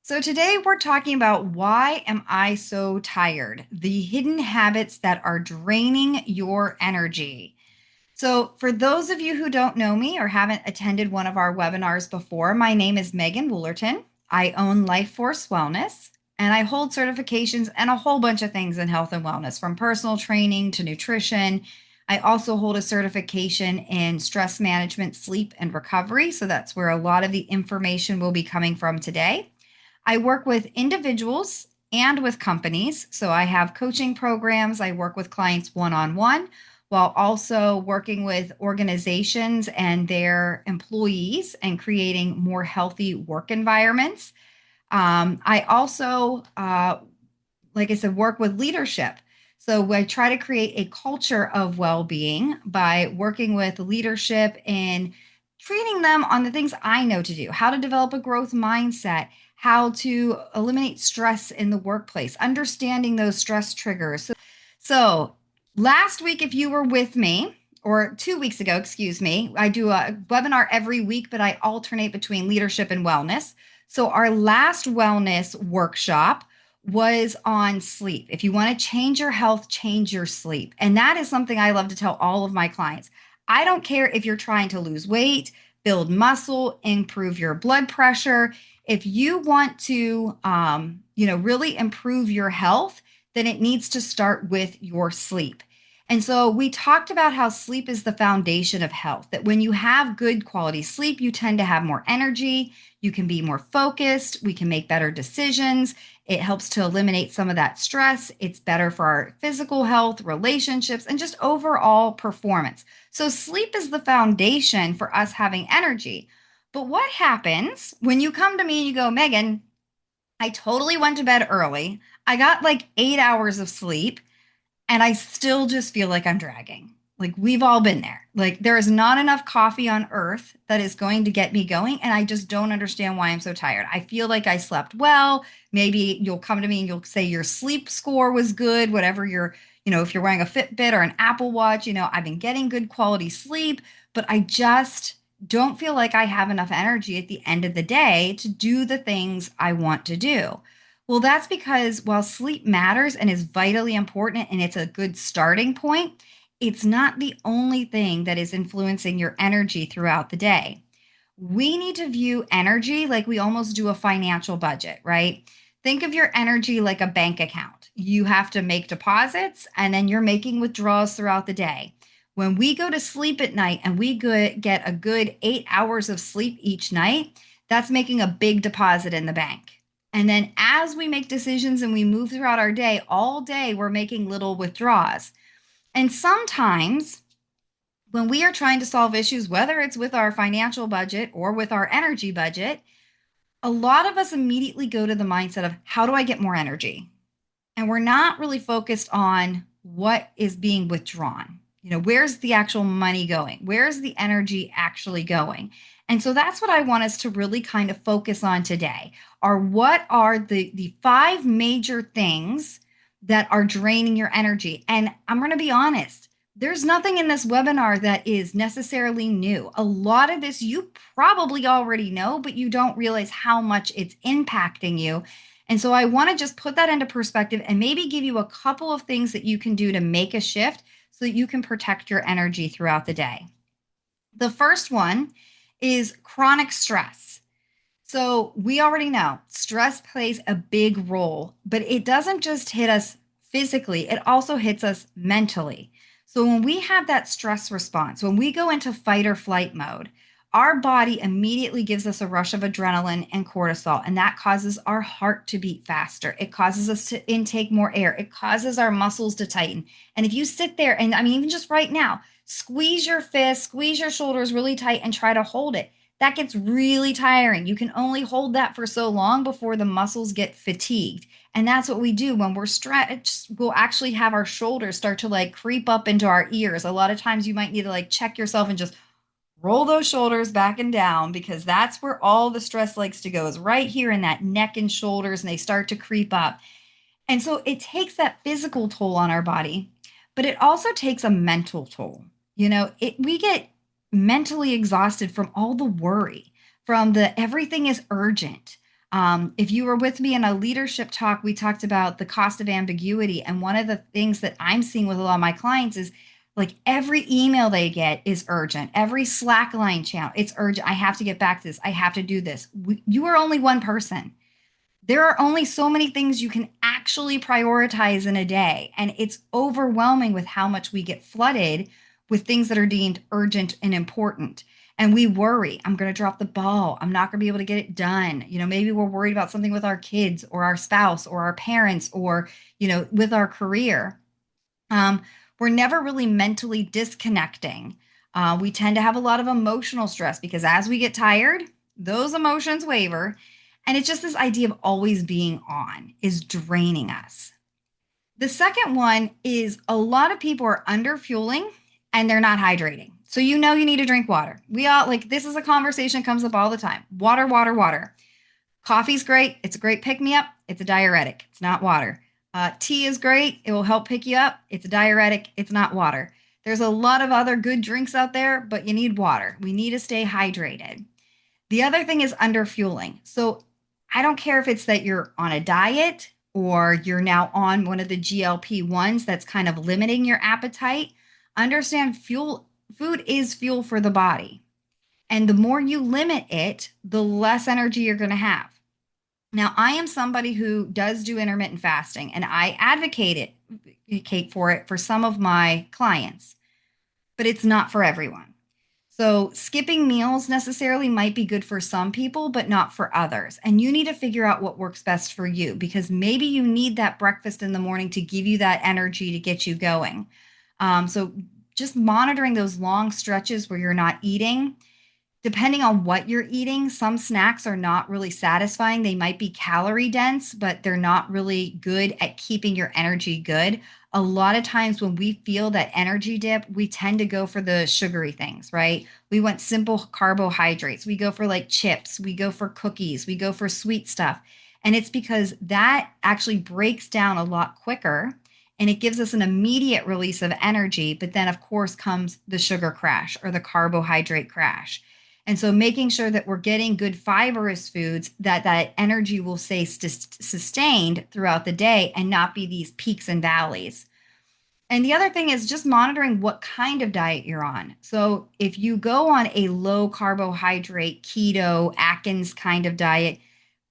So today we're talking about why am I so tired? The hidden habits that are draining your energy. So for those of you who don't know me or haven't attended one of our webinars before, my name is Megan Wollerton. I own Life Force Wellness and I hold certifications and a whole bunch of things in health and wellness from personal training to nutrition. I also hold a certification in stress management, sleep, and recovery. So that's where a lot of the information will be coming from today. I work with individuals and with companies. So I have coaching programs. I work with clients one on one while also working with organizations and their employees and creating more healthy work environments. I also, like I said, work with leadership. So I try to create a culture of well being by working with leadership and training them on the things I know to do, how to develop a growth mindset, how to eliminate stress in the workplace, understanding those stress triggers. So last week, if you were with me, or 2 weeks ago, excuse me, I do a webinar every week, but I alternate between leadership and wellness. So our last wellness workshop was on sleep. If you want to change your health, change your sleep. And that is something I love to tell all of my clients. I don't care if you're trying to lose weight, build muscle, improve your blood pressure. If you want to, really improve your health, then it needs to start with your sleep. And so we talked about how sleep is the foundation of health, that when you have good quality sleep, you tend to have more energy, you can be more focused, we can make better decisions. It helps to eliminate some of that stress. It's better for our physical health, relationships, and just overall performance. So sleep is the foundation for us having energy. But what happens when you come to me and you go, Megan, I totally went to bed early. I got like 8 hours of sleep and I still just feel like I'm dragging. Like we've all been there. Like there is not enough coffee on earth that is going to get me going. And I just don't understand why I'm so tired. I feel like I slept well. Maybe you'll come to me and you'll say your sleep score was good, whatever if you're wearing a Fitbit or an Apple Watch, I've been getting good quality sleep, but I just don't feel like I have enough energy at the end of the day to do the things I want to do. Well, that's because while sleep matters and is vitally important and it's a good starting point, it's not the only thing that is influencing your energy throughout the day. We need to view energy like we almost do a financial budget, right? Think of your energy like a bank account. You have to make deposits and then you're making withdrawals throughout the day. When we go to sleep at night and we get a good 8 hours of sleep each night, that's making a big deposit in the bank. And then as we make decisions and we move throughout our day, all day we're making little withdrawals. And sometimes when we are trying to solve issues, whether it's with our financial budget or with our energy budget, a lot of us immediately go to the mindset of how do I get more energy? And we're not really focused on what is being withdrawn. Where's the actual money going? Where's the energy actually going? And so that's what I want us to really kind of focus on today are what are the five major things that are draining your energy. And I'm going to be honest, there's nothing in this webinar that is necessarily new. A lot of this you probably already know, but you don't realize how much it's impacting you. And so I want to just put that into perspective and maybe give you a couple of things that you can do to make a shift so that you can protect your energy throughout the day. The first one is chronic stress. So we already know stress plays a big role, but it doesn't just hit us physically, it also hits us mentally. So when we have that stress response, when we go into fight or flight mode, our body immediately gives us a rush of adrenaline and cortisol, and that causes our heart to beat faster. It causes us to intake more air. It causes our muscles to tighten. And if you sit there and even just right now, squeeze your fist, squeeze your shoulders really tight and try to hold it. That gets really tiring. You can only hold that for so long before the muscles get fatigued. And that's what we do when we're stretched. We'll actually have our shoulders start to like creep up into our ears. A lot of times you might need to like check yourself and just roll those shoulders back and down because that's where all the stress likes to go is right here in that neck and shoulders and they start to creep up. And so it takes that physical toll on our body, but it also takes a mental toll. We get mentally exhausted from all the worry, from the everything is urgent. If you were with me in a leadership talk, we talked about the cost of ambiguity. And one of the things that I'm seeing with a lot of my clients is like every email they get is urgent. Every Slackline channel, it's urgent. I have to get back to this. I have to do this. You are only one person. There are only so many things you can actually prioritize in a day. And it's overwhelming with how much we get flooded with things that are deemed urgent and important. And we worry, I'm going to drop the ball. I'm not going to be able to get it done. Maybe we're worried about something with our kids or our spouse or our parents or, with our career. We're never really mentally disconnecting. We tend to have a lot of emotional stress because as we get tired, those emotions waver. And it's just this idea of always being on is draining us. The second one is a lot of people are under fueling and they're not hydrating. So you need to drink water. We all this is a conversation that comes up all the time. Water, water, water. Coffee's great. It's a great pick me up. It's a diuretic. It's not water. Tea is great. It will help pick you up. It's a diuretic. It's not water. There's a lot of other good drinks out there, but you need water. We need to stay hydrated. The other thing is under fueling. So I don't care if it's that you're on a diet or you're now on one of the GLP-1s that's kind of limiting your appetite. Understand food is fuel for the body. And the more you limit it, the less energy you're going to have. Now, I am somebody who does do intermittent fasting, and I advocate for it for some of my clients, but it's not for everyone. So, skipping meals necessarily might be good for some people, but not for others. And you need to figure out what works best for you because maybe you need that breakfast in the morning to give you that energy to get you going. So, just monitoring those long stretches where you're not eating. Depending on what you're eating, some snacks are not really satisfying. They might be calorie dense, but they're not really good at keeping your energy good. A lot of times when we feel that energy dip, we tend to go for the sugary things, right? We want simple carbohydrates. We go for like chips, we go for cookies, we go for sweet stuff. And it's because that actually breaks down a lot quicker and it gives us an immediate release of energy. But then, of course, comes the sugar crash or the carbohydrate crash. And so making sure that we're getting good fibrous foods, that energy will stay sustained throughout the day and not be these peaks and valleys. And the other thing is just monitoring what kind of diet you're on. So if you go on a low carbohydrate, keto, Atkins kind of diet,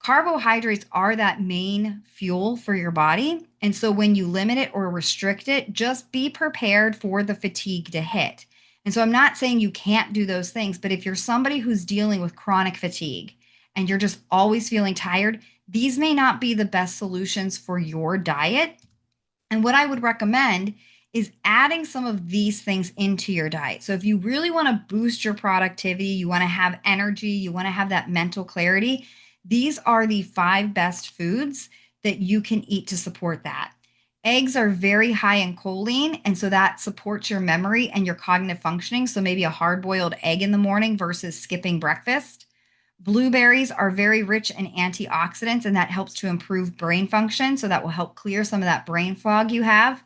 carbohydrates are that main fuel for your body. And so when you limit it or restrict it, just be prepared for the fatigue to hit. And so I'm not saying you can't do those things, but if you're somebody who's dealing with chronic fatigue and you're just always feeling tired, these may not be the best solutions for your diet. And what I would recommend is adding some of these things into your diet. So if you really want to boost your productivity, you want to have energy, you want to have that mental clarity, these are the 5 best foods that you can eat to support that. Eggs are very high in choline, and so that supports your memory and your cognitive functioning. So maybe a hard-boiled egg in the morning versus skipping breakfast. Blueberries are very rich in antioxidants, and that helps to improve brain function. So that will help clear some of that brain fog you have.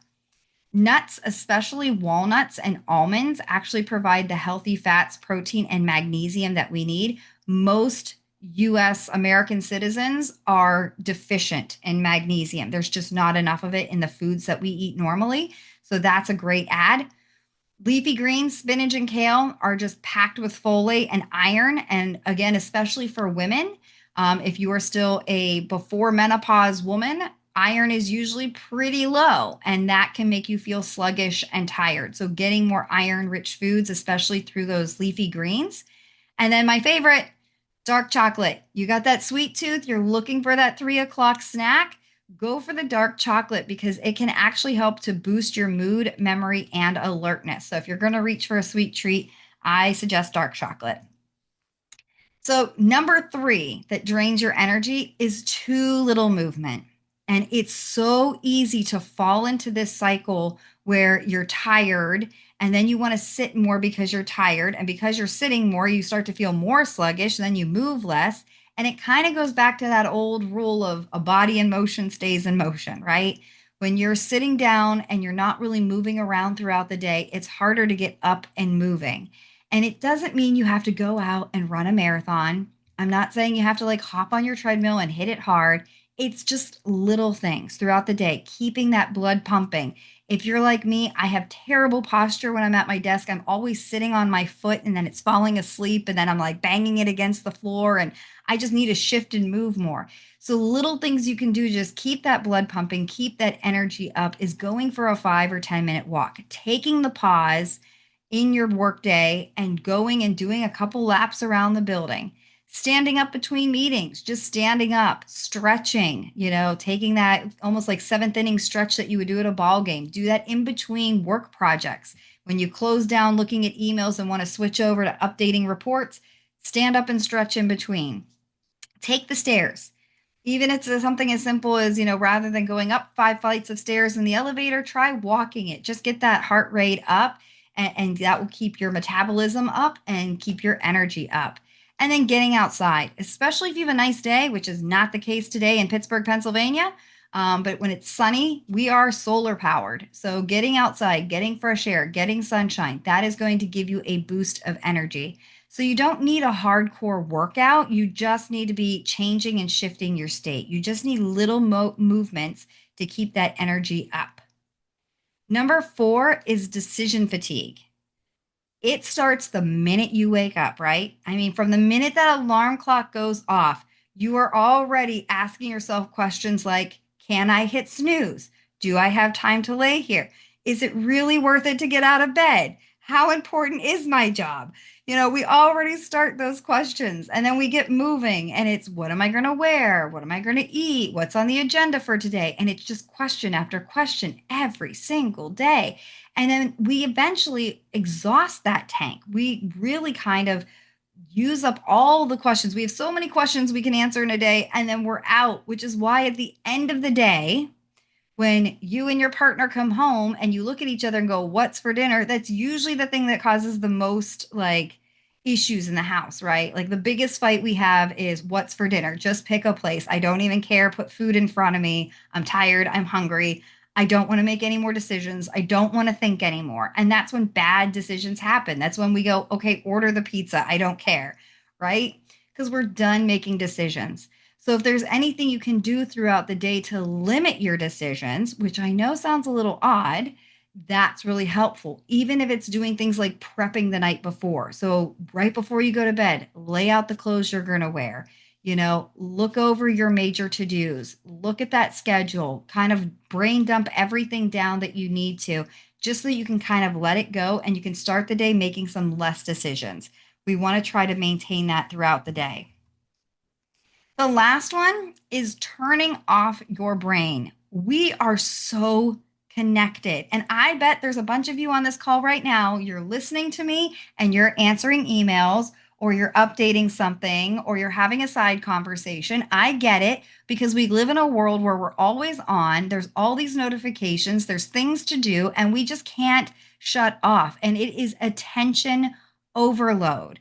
Nuts, especially walnuts and almonds, actually provide the healthy fats, protein, and magnesium that we need. Most US American citizens are deficient in magnesium. There's just not enough of it in the foods that we eat normally. So that's a great add. Leafy greens, spinach and kale are just packed with folate and iron. And again, especially for women, if you are still a before menopause woman, iron is usually pretty low and that can make you feel sluggish and tired. So getting more iron rich foods, especially through those leafy greens. And then my favorite, dark chocolate. You got that sweet tooth, you're looking for that 3 o'clock snack, go for the dark chocolate because it can actually help to boost your mood, memory, and alertness. So if you're going to reach for a sweet treat, I suggest dark chocolate. So number 3 that drains your energy is too little movement. And it's so easy to fall into this cycle where you're tired and then you want to sit more because you're tired. And because you're sitting more, you start to feel more sluggish, and then you move less. And it kind of goes back to that old rule of a body in motion stays in motion, right? When you're sitting down and you're not really moving around throughout the day, it's harder to get up and moving. And it doesn't mean you have to go out and run a marathon I'm not saying you have to like hop on your treadmill and hit it hard. It's just little things throughout the day, keeping that blood pumping. If you're like me, I have terrible posture when I'm at my desk. I'm always sitting on my foot and then it's falling asleep and then I'm like banging it against the floor and I just need to shift and move more. So little things you can do just keep that blood pumping, keep that energy up is going for a 5 or 10 minute walk, taking the pause in your workday and going and doing a couple laps around the building, standing up between meetings, just standing up, stretching, taking that almost like seventh inning stretch that you would do at a ball game. Do that in between work projects. When you close down looking at emails and want to switch over to updating reports, stand up and stretch in between. Take the stairs. Even if it's something as simple as, rather than going up 5 flights of stairs in the elevator, try walking it. Just get that heart rate up, and that will keep your metabolism up and keep your energy up. And then getting outside, especially if you have a nice day, which is not the case today in Pittsburgh, Pennsylvania. But when it's sunny, we are solar powered. So getting outside, getting fresh air, getting sunshine, that is going to give you a boost of energy. So you don't need a hardcore workout. You just need to be changing and shifting your state. You just need little movements to keep that energy up. Number 4 is decision fatigue. It starts the minute you wake up, right? I mean, from the minute that alarm clock goes off, you are already asking yourself questions like, can I hit snooze? Do I have time to lay here? Is it really worth it to get out of bed? How important is my job? We already start those questions and then we get moving and it's what am I going to wear? What am I going to eat? What's on the agenda for today? And it's just question after question every single day. And then we eventually exhaust that tank. We really kind of use up all the questions. We have so many questions we can answer in a day, and then we're out, which is why at the end of the day, when you and your partner come home and you look at each other and go, what's for dinner? That's usually the thing that causes the most like issues in the house, right? Like the biggest fight we have is what's for dinner? Just pick a place. I don't even care. Put food in front of me. I'm tired. I'm hungry. I don't want to make any more decisions. I don't want to think anymore. And that's when bad decisions happen. That's when we go, okay, order the pizza. I don't care, right? Because we're done making decisions. So if there's anything you can do throughout the day to limit your decisions, which I know sounds a little odd, that's really helpful. Even if it's doing things like prepping the night before. So right before you go to bed, lay out the clothes you're going to wear. Look over your major to-dos, look at that schedule, kind of brain dump everything down that you need to, just so you can kind of let it go and you can start the day making some less decisions. We want to try to maintain that throughout the day. The last one is turning off your brain. We are so connected. And I bet there's a bunch of you on this call right now. You're listening to me and you're answering emails or you're updating something or you're having a side conversation. I get it because we live in a world where we're always on. There's all these notifications, there's things to do, and we just can't shut off. And it is attention overload.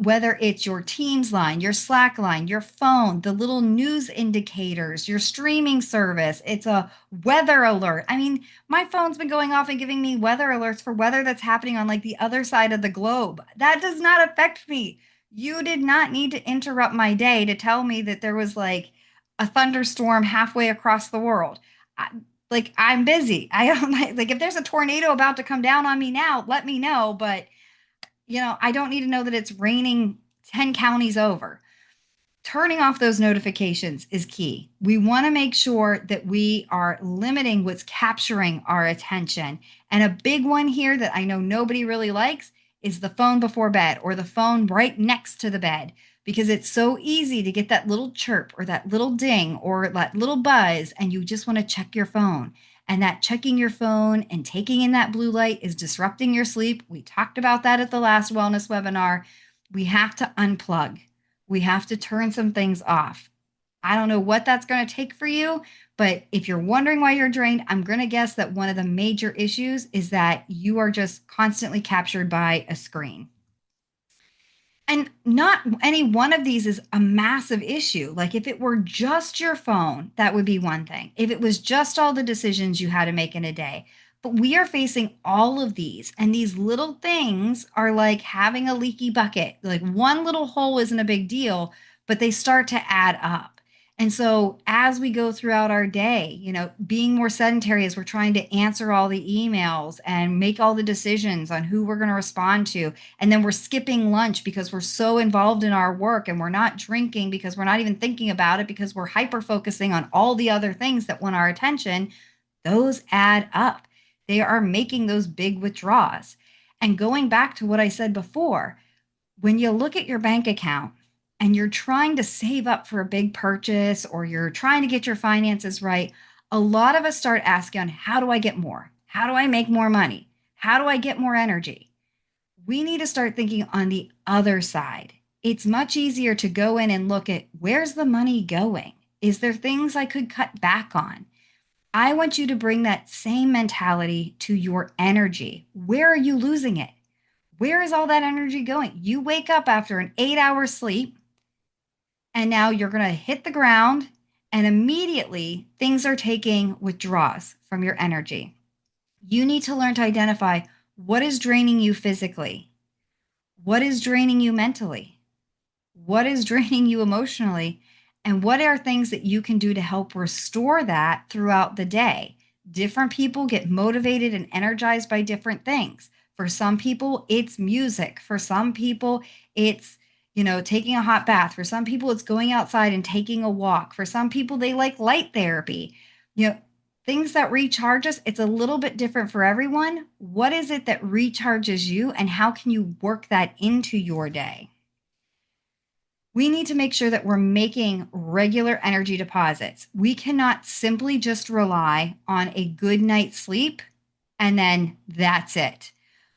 Whether it's your Teams line, your Slack line, your phone, the little news indicators, your streaming service, it's a weather alert. I mean, my phone's been going off and giving me weather alerts for weather that's happening on like the other side of the globe. That does not affect me. You did not need to interrupt my day to tell me that there was like a thunderstorm halfway across the world. I'm busy. I don't like if there's a tornado about to come down on me now, let me know, but I don't need to know that it's raining 10 counties over. Turning off those notifications is key. We want to make sure that we are limiting what's capturing our attention. And a big one here that I know nobody really likes is the phone before bed or the phone right next to the bed, because it's so easy to get that little chirp or that little ding or that little buzz, and you just want to check your phone. And that checking your phone and taking in that blue light is disrupting your sleep. We talked about that at the last wellness webinar. We have to unplug. We have to turn some things off. I don't know what that's going to take for you, but if you're wondering why you're drained, I'm going to guess that one of the major issues is that you are just constantly captured by a screen. And not any one of these is a massive issue. Like if it were just your phone, that would be one thing. If it was just all the decisions you had to make in a day. But we are facing all of these, and these little things are like having a leaky bucket. Like one little hole isn't a big deal, but they start to add up. And so as we go throughout our day, being more sedentary as we're trying to answer all the emails and make all the decisions on who we're going to respond to, and then we're skipping lunch because we're so involved in our work, and we're not drinking because we're not even thinking about it because we're hyper focusing on all the other things that want our attention, those add up. They are making those big withdrawals. And going back to what I said before, when you look at your bank account and you're trying to save up for a big purchase or you're trying to get your finances right, a lot of us start asking, how do I get more? How do I make more money? How do I get more energy? We need to start thinking on the other side. It's much easier to go in and look at, where's the money going? Is there things I could cut back on? I want you to bring that same mentality to your energy. Where are you losing it? Where is all that energy going? You wake up after an 8-hour sleep, and now you're going to hit the ground, and immediately things are taking withdrawals from your energy. You need to learn to identify what is draining you physically, what is draining you mentally, what is draining you emotionally, and what are things that you can do to help restore that throughout the day. Different people get motivated and energized by different things. For some people, it's music. For some people, it's taking a hot bath. For some people, it's going outside and taking a walk. For some people, they like light therapy. Things that recharge us, it's a little bit different for everyone. What is it that recharges you, and how can you work that into your day? We need to make sure that we're making regular energy deposits. We cannot simply just rely on a good night's sleep and then that's it.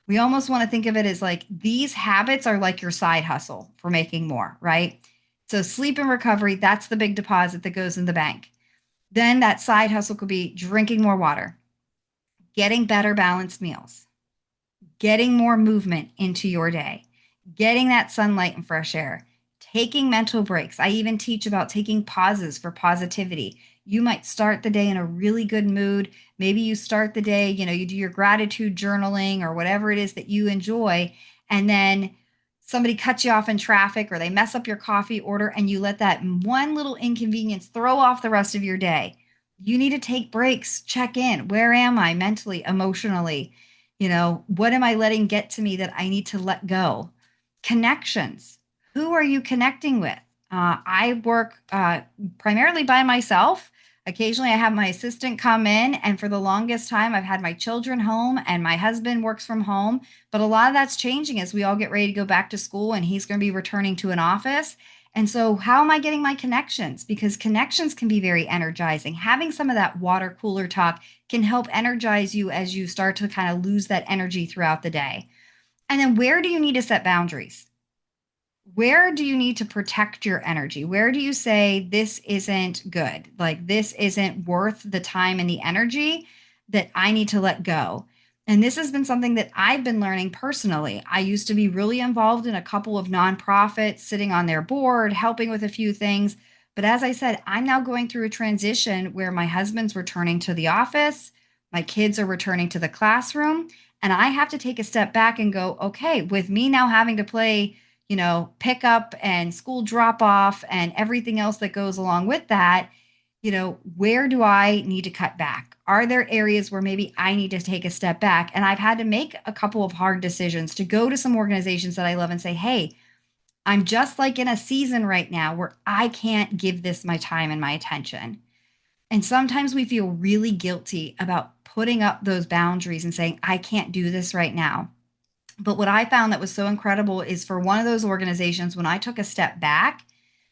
We almost want to think of it as like these habits are like your side hustle for making more, right? So, sleep and recovery, that's the big deposit that goes in the bank. Then that side hustle could be drinking more water, getting better balanced meals, getting more movement into your day, getting that sunlight and fresh air, taking mental breaks. I even teach about taking pauses for positivity. You might start the day in a really good mood. Maybe you start the day, you do your gratitude journaling or whatever it is that you enjoy, and then somebody cuts you off in traffic or they mess up your coffee order, and you let that one little inconvenience throw off the rest of your day. You need to take breaks, check in. Where am I mentally, emotionally? What am I letting get to me that I need to let go? Connections. Who are you connecting with? I work primarily by myself. Occasionally, I have my assistant come in, and for the longest time, I've had my children home and my husband works from home. But a lot of that's changing as we all get ready to go back to school, and he's going to be returning to an office. And so, how am I getting my connections? Because connections can be very energizing. Having some of that water cooler talk can help energize you as you start to kind of lose that energy throughout the day. And then, where do you need to set boundaries? Where do you need to protect your energy? Where do you say this isn't good? Like this isn't worth the time and the energy that I need to let go? And this has been something that I've been learning personally. I used to be really involved in a couple of nonprofits, sitting on their board, helping with a few things. But as I said, I'm now going through a transition where my husband's returning to the office, my kids are returning to the classroom, and I have to take a step back and go, okay, with me now having to play pick up and school drop off and everything else that goes along with that, where do I need to cut back? Are there areas where maybe I need to take a step back? And I've had to make a couple of hard decisions to go to some organizations that I love and say, hey, I'm just like in a season right now where I can't give this my time and my attention. And sometimes we feel really guilty about putting up those boundaries and saying, I can't do this right now. But what I found that was so incredible is for one of those organizations, when I took a step back,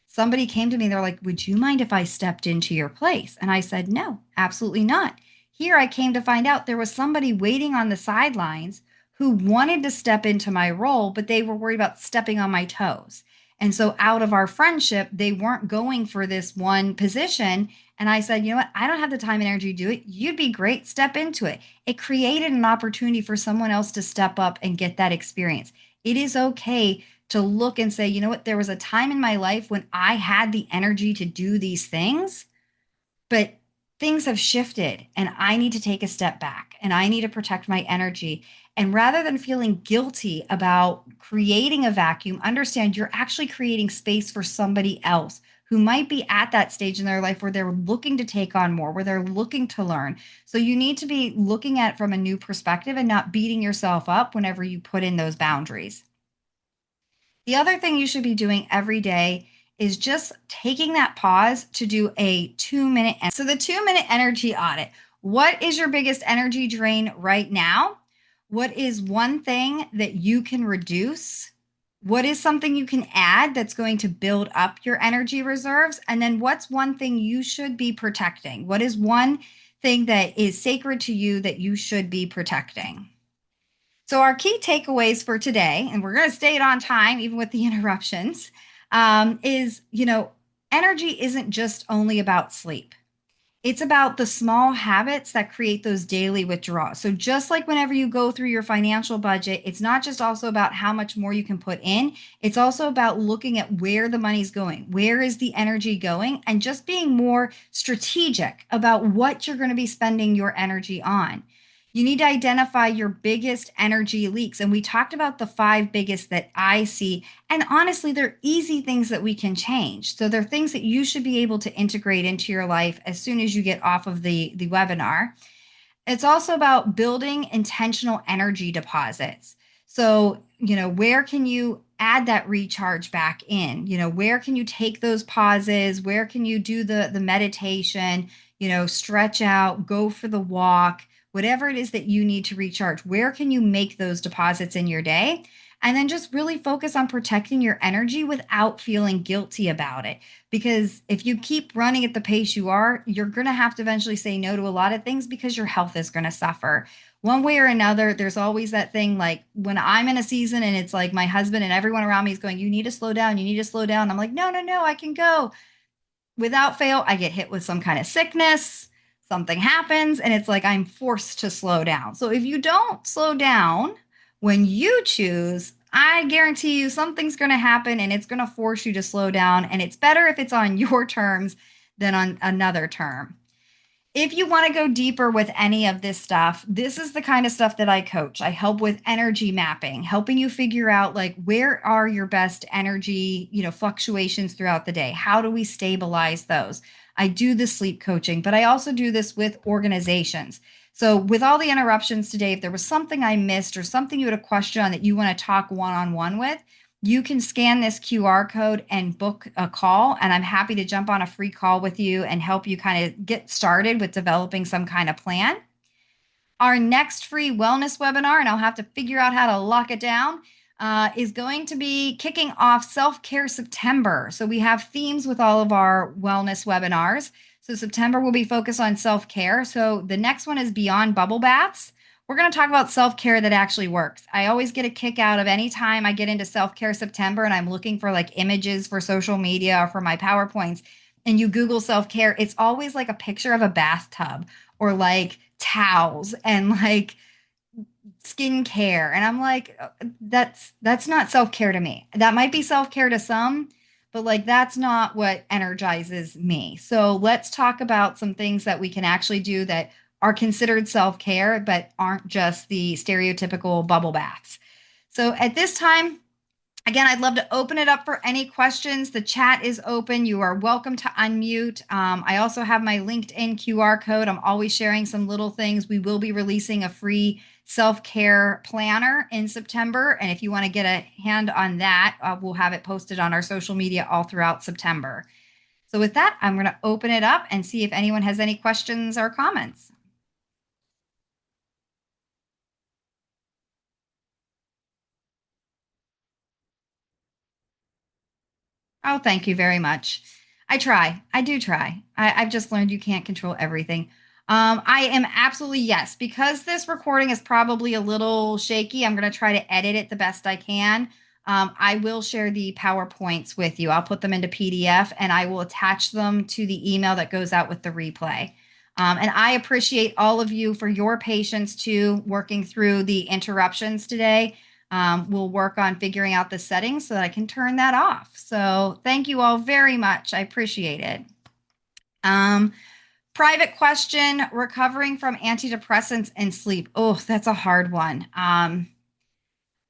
somebody came to me, they're like, would you mind if I stepped into your place? And I said, no, absolutely not. Here I came to find out there was somebody waiting on the sidelines who wanted to step into my role, but they were worried about stepping on my toes. And so out of our friendship, they weren't going for this one position. And I said, you know what? I don't have the time and energy to do it. You'd be great. Step into it. It created an opportunity for someone else to step up and get that experience. It is okay to look and say, you know what? There was a time in my life when I had the energy to do these things, but things have shifted and I need to take a step back and I need to protect my energy. And rather than feeling guilty about creating a vacuum, understand you're actually creating space for somebody else who might be at that stage in their life where they're looking to take on more, where they're looking to learn. So you need to be looking at it from a new perspective and not beating yourself up whenever you put in those boundaries. The other thing you should be doing every day is just taking that pause to do a 2 minute. So, the 2 minute energy audit. What is your biggest energy drain right now? What is one thing that you can reduce? What is something you can add that's going to build up your energy reserves? And then, what's one thing you should be protecting? What is one thing that is sacred to you that you should be protecting? So, our key takeaways for today, and we're going to stay on time even with the interruptions, is energy isn't just only about sleep. It's about the small habits that create those daily withdrawals. So, just like whenever you go through your financial budget, it's not just also about how much more you can put in, it's also about looking at where the money's going, where is the energy going, and just being more strategic about what you're going to be spending your energy on. You need to identify your biggest energy leaks. And we talked about the five biggest that I see. And honestly, they're easy things that we can change. So they're things that you should be able to integrate into your life as soon as you get off of the webinar. It's also about building intentional energy deposits. So, where can you add that recharge back in? Where can you take those pauses? Where can you do the meditation, stretch out, go for the walk, whatever it is that you need to recharge? Where can you make those deposits in your day? And then just really focus on protecting your energy without feeling guilty about it. Because if you keep running at the pace you are, you're going to have to eventually say no to a lot of things because your health is going to suffer. One way or another, there's always that thing like when I'm in a season and it's like my husband and everyone around me is going, you need to slow down, you need to slow down. I'm like, no, no, no, I can go. Without fail, I get hit with some kind of sickness, something happens, and it's like I'm forced to slow down. So if you don't slow down when you choose, I guarantee you something's going to happen and it's going to force you to slow down. And it's better if it's on your terms than on another term. If you want to go deeper with any of this stuff, this is the kind of stuff that I coach. I help with energy mapping, helping you figure out like where are your best energy, fluctuations throughout the day. How do we stabilize those? I do the sleep coaching, but I also do this with organizations. So with all the interruptions today, if there was something I missed or something you had a question on that you want to talk one-on-one with, you can scan this QR code and book a call. And I'm happy to jump on a free call with you and help you kind of get started with developing some kind of plan. Our next free wellness webinar, and I'll have to figure out how to lock it down, is going to be kicking off Self Care September. So we have themes with all of our wellness webinars. So September will be focused on self care. So the next one is Beyond Bubble Baths. We're going to talk about self care that actually works. I always get a kick out of any time I get into Self Care September and I'm looking for like images for social media or for my PowerPoints. And you Google self care, it's always like a picture of a bathtub or like towels and like skincare. And I'm like, that's not self-care to me. That might be self-care to some, but like that's not what energizes me. So let's talk about some things that we can actually do that are considered self-care, but aren't just the stereotypical bubble baths. So at this time, again, I'd love to open it up for any questions. The chat is open. You are welcome to unmute. I also have my LinkedIn QR code. I'm always sharing some little things. We will be releasing a free self-care planner in September. And if you want to get a hand on that, we'll have it posted on our social media all throughout September. So with that, I'm going to open it up and see if anyone has any questions or comments. Oh, thank you very much. I try. I do try. I've just learned you can't control everything. I am absolutely yes. Because this recording is probably a little shaky, I'm going to try to edit it the best I can. I will share the PowerPoints with you. I'll put them into PDF and I will attach them to the email that goes out with the replay. And I appreciate all of you for your patience too, working through the interruptions today. We'll work on figuring out the settings so that I can turn that off. So thank you all very much. I appreciate it. Private question, recovering from antidepressants and sleep. Oh, that's a hard one. I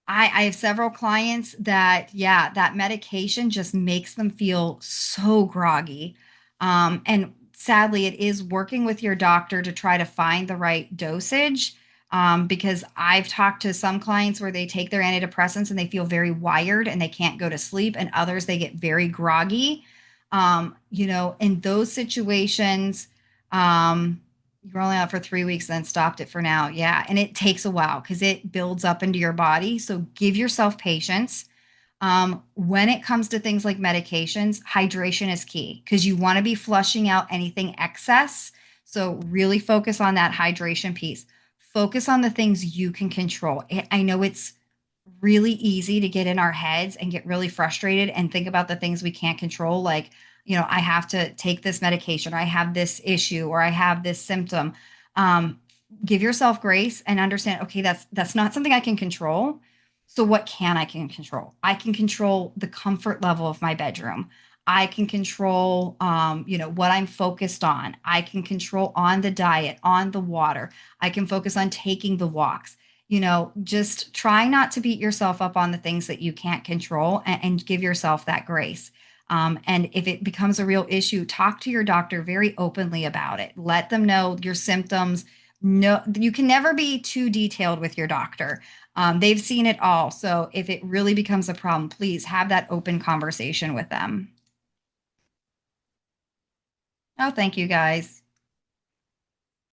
have several clients that, yeah, that medication just makes them feel so groggy. And sadly, it is working with your doctor to try to find the right dosage. Because I've talked to some clients where they take their antidepressants and they feel very wired and they can't go to sleep, and others they get very groggy. In those situations, you're only out for 3 weeks, then stopped it for now. Yeah. And it takes a while because it builds up into your body. So give yourself patience. When it comes to things like medications, hydration is key because you want to be flushing out anything excess. So really focus on that hydration piece. Focus on the things you can control. I know it's really easy to get in our heads and get really frustrated and think about the things we can't control, like, I have to take this medication, or I have this issue, or I have this symptom. um, Give yourself grace and understand, okay, that's not something I can control. So what can control? I can control the comfort level of my bedroom. I can control, what I'm focused on. I can control on the diet, on the water. I can focus on taking the walks. Just try not to beat yourself up on the things that you can't control, and give yourself that grace. And if it becomes a real issue, talk to your doctor very openly about it. Let them know your symptoms. No, you can never be too detailed with your doctor. They've seen it all. So if it really becomes a problem, please have that open conversation with them. Oh, thank you guys.